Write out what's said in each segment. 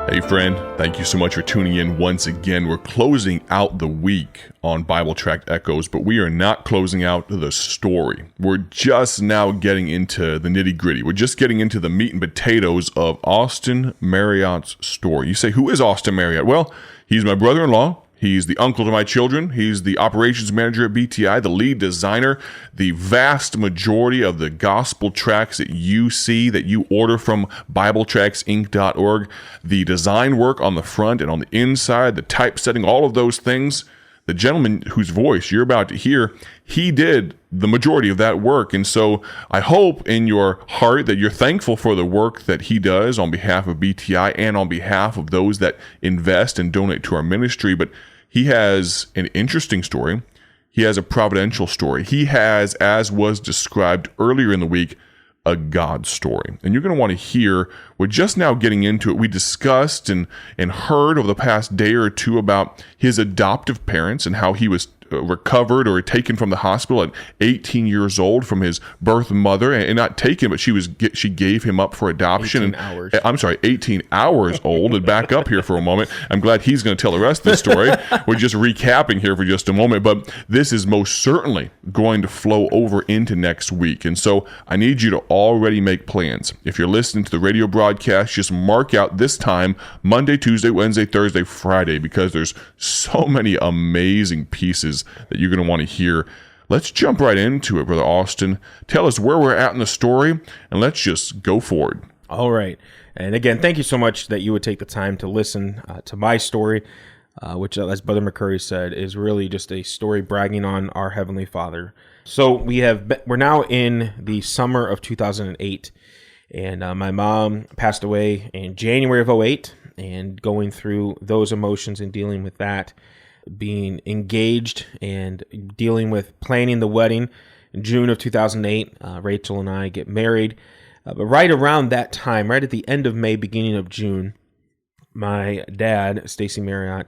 Hey friend, thank you so much for tuning in once again. We're closing out the week on Bible Tract Echoes, but we are not closing out the story. We're just now getting into the nitty-gritty. We're just getting into the meat and potatoes of Austin Marriott's story. You say, who is Austin Marriott? Well, he's my brother-in-law. He's the uncle to my children. He's the operations manager at BTI, the lead designer. The vast majority of the gospel tracts that you see, that you order from BibleTractsInc.org, the design work on the front and on the inside, the typesetting, all of those things, the gentleman whose voice you're about to hear, he did the majority of that work. And so I hope in your heart that you're thankful for the work that he does on behalf of BTI and on behalf of those that invest and donate to our ministry. But he has an interesting story. He has a providential story. He has, as was described earlier in the week, a God story. And you're going to want to hear, we're just now getting into it. We discussed and heard over the past day or two about his adoptive parents and how he was recovered or taken from the hospital at 18 years old from his birth mother, and not taken, but she gave him up for adoption. 18 hours. I'm sorry, 18 hours old. And back up here for a moment. I'm glad he's going to tell the rest of the story. We're just recapping here for just a moment, but this is most certainly going to flow over into next week. And so I need you to already make plans. If you're listening to the radio broadcast, just mark out this time, Monday, Tuesday, Wednesday, Thursday, Friday, because there's so many amazing pieces that you're going to want to hear. Let's jump right into it, Brother Austin. Tell us where we're at in the story, and let's just go forward. All right. And again, thank you so much that you would take the time to listen to my story, which, as Brother McCurry said, is really just a story bragging on our Heavenly Father. So we're now in the summer of 2008, and my mom passed away in January of 2008, and going through those emotions and dealing with that, being engaged and dealing with planning the wedding in June of 2008. Rachel and I get married. But right around that time, right at the end of May, beginning of June, my dad, Stacy Marriott,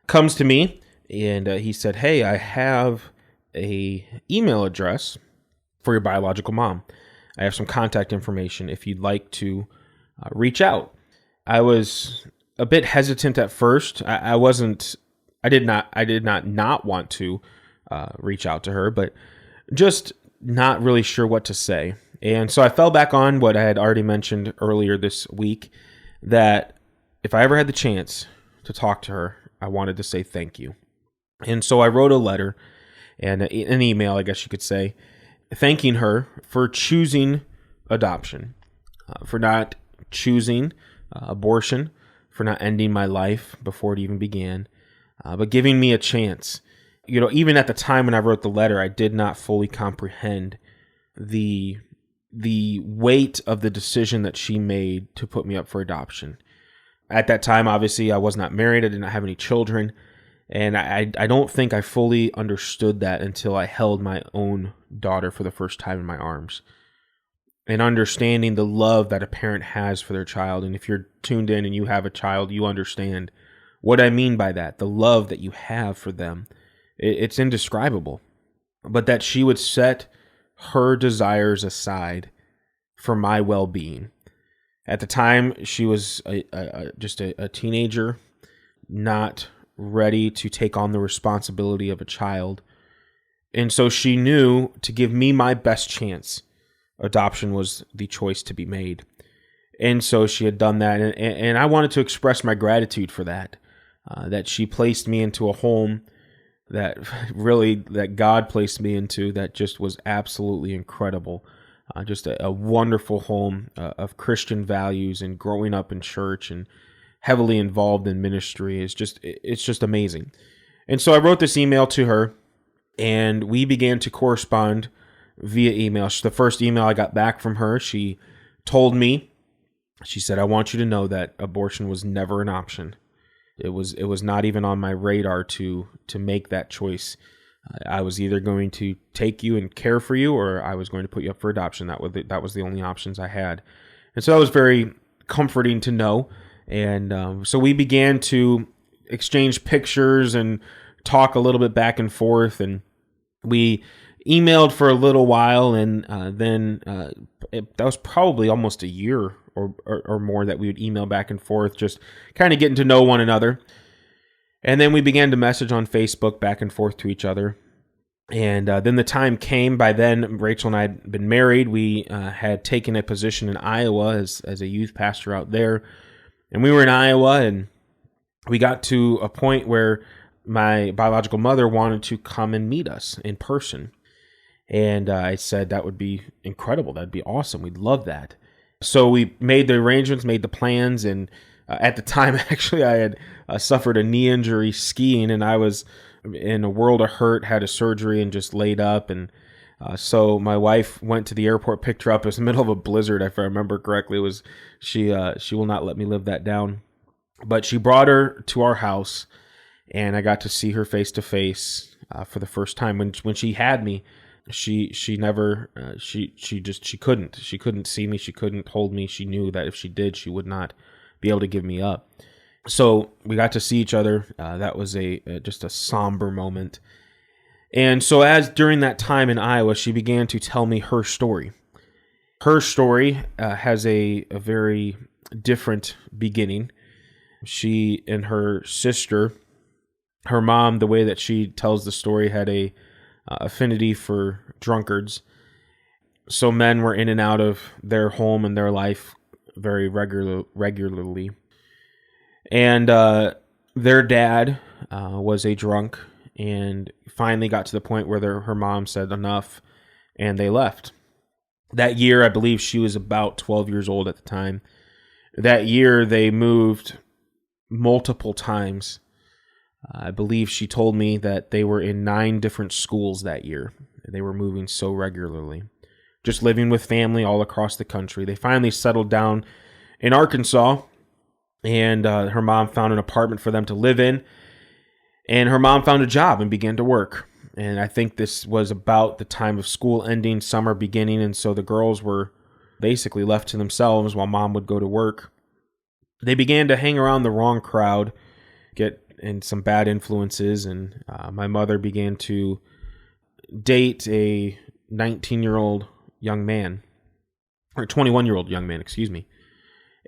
comes to me and he said, "Hey, I have a email address for your biological mom. I have some contact information if you'd like to reach out." I was a bit hesitant at first. I did not want to reach out to her, but just not really sure what to say. And so I fell back on what I had already mentioned earlier this week, that if I ever had the chance to talk to her, I wanted to say thank you. And so I wrote a letter and an email, I guess you could say, thanking her for choosing adoption, for not choosing abortion, for not ending my life before it even began, but giving me a chance. You know, even at the time when I wrote the letter, I did not fully comprehend the weight of the decision that she made to put me up for adoption. At that time, obviously, I was not married. I did not have any children. And I don't think I fully understood that until I held my own daughter for the first time in my arms. And understanding the love that a parent has for their child. And if you're tuned in and you have a child, you understand what I mean by that, the love that you have for them. It's indescribable. But that she would set her desires aside for my well-being. At the time, she was just a teenager, not ready to take on the responsibility of a child. And so she knew to give me my best chance, adoption was the choice to be made. And so she had done that. And I wanted to express my gratitude for that, that she placed me into a home that God placed me into, that just was absolutely incredible. Just a wonderful home of Christian values, and growing up in church and heavily involved in ministry it's just amazing. And so I wrote this email to her, and we began to correspond via email. The first email I got back from her, she told me, she said, "I want you to know that abortion was never an option. It was not even on my radar to make that choice. I was either going to take you and care for you, or I was going to put you up for adoption. That was the only options I had." And so that was very comforting to know. And so we began to exchange pictures and talk a little bit back and forth. And we emailed for a little while, and then that was probably almost a year or more that we would email back and forth, just kind of getting to know one another. And then we began to message on Facebook back and forth to each other. And then the time came. By then, Rachel and I had been married. We had taken a position in Iowa as a youth pastor out there. And we were in Iowa, and we got to a point where my biological mother wanted to come and meet us in person. And I said that would be incredible. That'd be awesome. We'd love that. So we made the arrangements, made the plans, and at the time, actually, I had suffered a knee injury skiing, and I was in a world of hurt, had a surgery, and just laid up. And so my wife went to the airport, picked her up. It was in the middle of a blizzard, if I remember correctly. It was she will not let me live that down. But she brought her to our house, and I got to see her face to face for the first time. When she had me, she couldn't see me, she couldn't hold me. She knew that if she did, she would not be able to give me up. So we got to see each other. That was just a somber moment. And so as during that time in Iowa, she began to tell me her story. Her story has a very different beginning. She and her sister, her mom, the way that she tells the story, had a affinity for drunkards. So men were in and out of their home and their life very regularly. And their dad was a drunk, and finally got to the point where her mom said enough, and they left. That year, I believe she was about 12 years old at the time. That year, they moved multiple times. I believe she told me that they were in 9 different schools that year. They were moving so regularly, just living with family all across the country. They finally settled down in Arkansas, and her mom found an apartment for them to live in. And her mom found a job and began to work. And I think this was about the time of school ending, summer beginning, and so the girls were basically left to themselves while mom would go to work. They began to hang around the wrong crowd, get in some bad influences, and my mother began to date a 19-year-old young man, or 21-year-old young man, excuse me.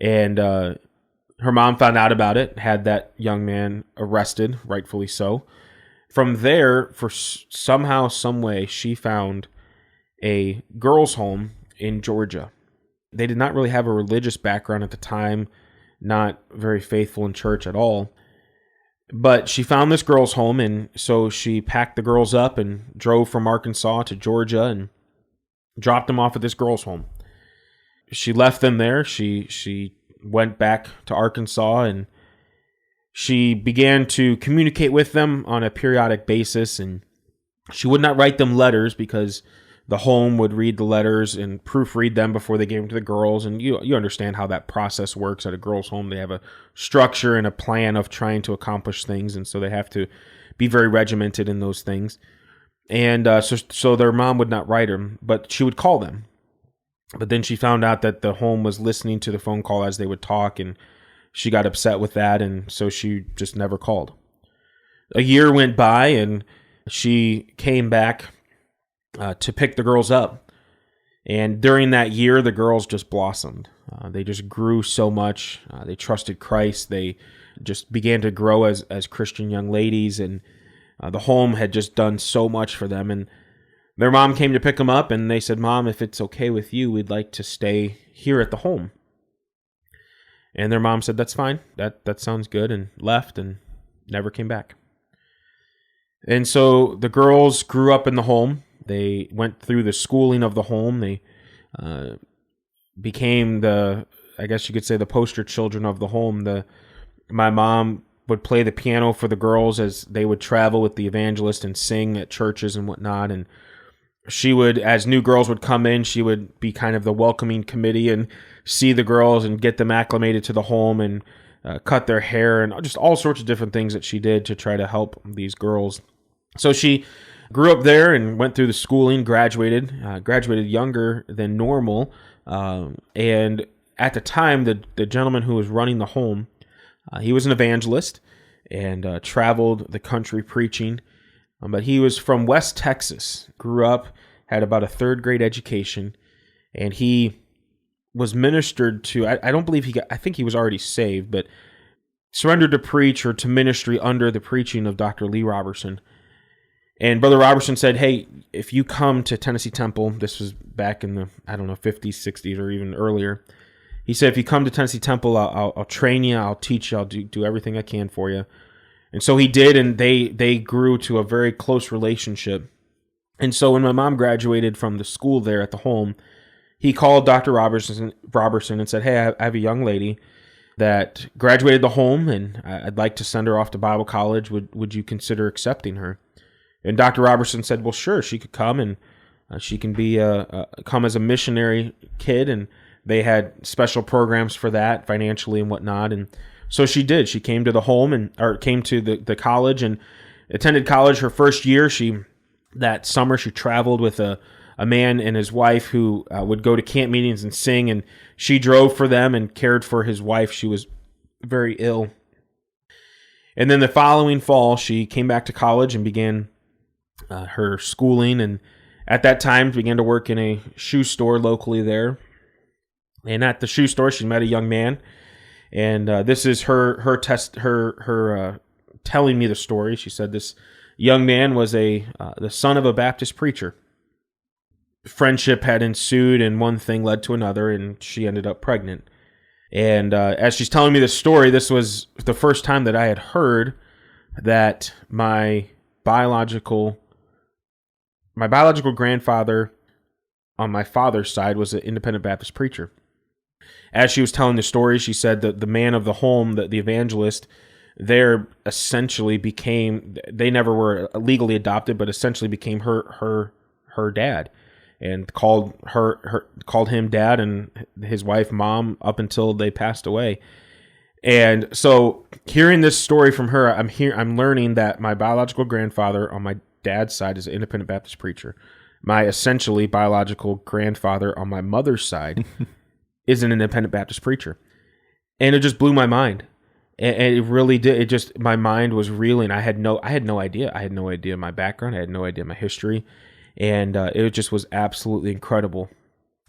And her mom found out about it, had that young man arrested, rightfully so. From there, for somehow, some way, she found a girls' home in Georgia. They did not really have a religious background at the time, not very faithful in church at all. But she found this girls' home, and so she packed the girls up and drove from Arkansas to Georgia and dropped them off at this girls' home. She left them there. She went back to Arkansas, and she began to communicate with them on a periodic basis, and she would not write them letters because the home would read the letters and proofread them before they gave them to the girls. And you understand how that process works at a girls' home. They have a structure and a plan of trying to accomplish things, and so they have to be very regimented in those things. And so their mom would not write them, but she would call them. But then she found out that the home was listening to the phone call as they would talk, and she got upset with that, and so she just never called. A year went by, and she came back to pick the girls up. And during that year, the girls just blossomed. They just grew so much. They trusted Christ. They just began to grow as Christian young ladies, and the home had just done so much for them. And their mom came to pick them up, and they said, "Mom, if it's okay with you, we'd like to stay here at the home." And their mom said, "That's fine. That sounds good," and left and never came back. And so the girls grew up in the home. They went through the schooling of the home. They became I guess you could say, the poster children of the home. My mom would play the piano for the girls as they would travel with the evangelist and sing at churches and whatnot. And she would, as new girls would come in, she would be kind of the welcoming committee and see the girls and get them acclimated to the home and cut their hair and just all sorts of different things that she did to try to help these girls. So she grew up there and went through the schooling, graduated younger than normal. And at the time, the gentleman who was running the home, he was an evangelist and traveled the country preaching. But he was from West Texas, grew up, had about a third grade education, and he was ministered to. I don't believe I think he was already saved, but surrendered to preach or to ministry under the preaching of Dr. Lee Robertson. And Brother Robertson said, hey, if you come to Tennessee Temple, this was back in the, 50s, 60s, or even earlier. He said, if you come to Tennessee Temple, I'll train you, I'll teach you, I'll do everything I can for you. And so he did, and they grew to a very close relationship. And so when my mom graduated from the school there at the home, he called Dr. Robertson and said, hey, I have a young lady that graduated the home, and I'd like to send her off to Bible college. Would you consider accepting her? And Dr. Robertson said, well, sure, she could come, and she can be come as a missionary kid, and they had special programs for that financially and whatnot. And so she did. She came to the home came to the college and attended college her first year. That summer she traveled with a man and his wife who would go to camp meetings and sing, and she drove for them and cared for his wife. She was very ill. And then the following fall, she came back to college and began her schooling, and at that time began to work in a shoe store locally there. And at the shoe store, she met a young man, and this is her telling me the story. She said this young man was the son of a Baptist preacher. Friendship had ensued, and one thing led to another, and she ended up pregnant. And as she's telling me this story, this was the first time that I had heard that my biological grandfather on my father's side was an independent Baptist preacher. As she was telling the story, she said that the man of the home, the evangelist, there essentially became, they never were legally adopted, but essentially became her dad, and called him dad and his wife mom up until they passed away. And so hearing this story from her, I'm learning that my biological grandfather on my dad's side is an independent Baptist preacher. My essentially biological grandfather on my mother's side is an independent Baptist preacher. And it just blew my mind. And it really did. It just, my mind was reeling. I had no idea. I had no idea my background. I had no idea my history. And it just was absolutely incredible.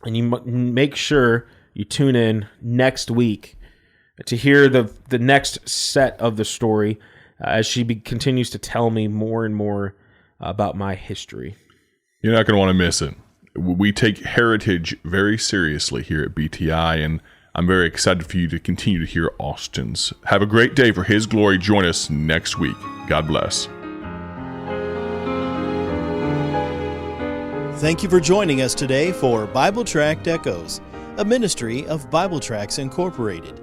And you make sure you tune in next week to hear the next set of the story as she continues to tell me more and more about my history. You're not going to want to miss it. We take heritage very seriously here at BTI, and I'm very excited for you to continue to hear Austin's. Have a great day for His glory. Join us next week. God bless. Thank you for joining us today for Bible Tract Echoes, a ministry of Bible Tracts Incorporated.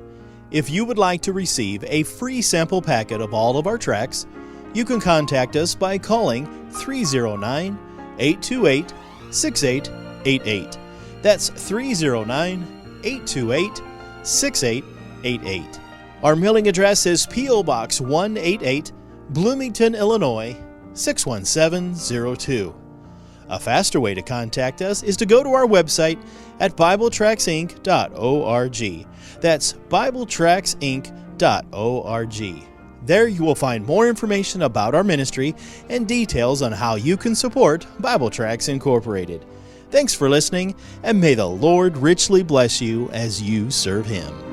If you would like to receive a free sample packet of all of our tracts, you can contact us by calling 309-828-6888. That's 309-828-6888. Our mailing address is P.O. Box 188, Bloomington, Illinois, 61702. A faster way to contact us is to go to our website at BibleTractsInc.org. That's BibleTractsInc.org. There you will find more information about our ministry and details on how you can support Bible Tracts Incorporated. Thanks for listening, and may the Lord richly bless you as you serve Him.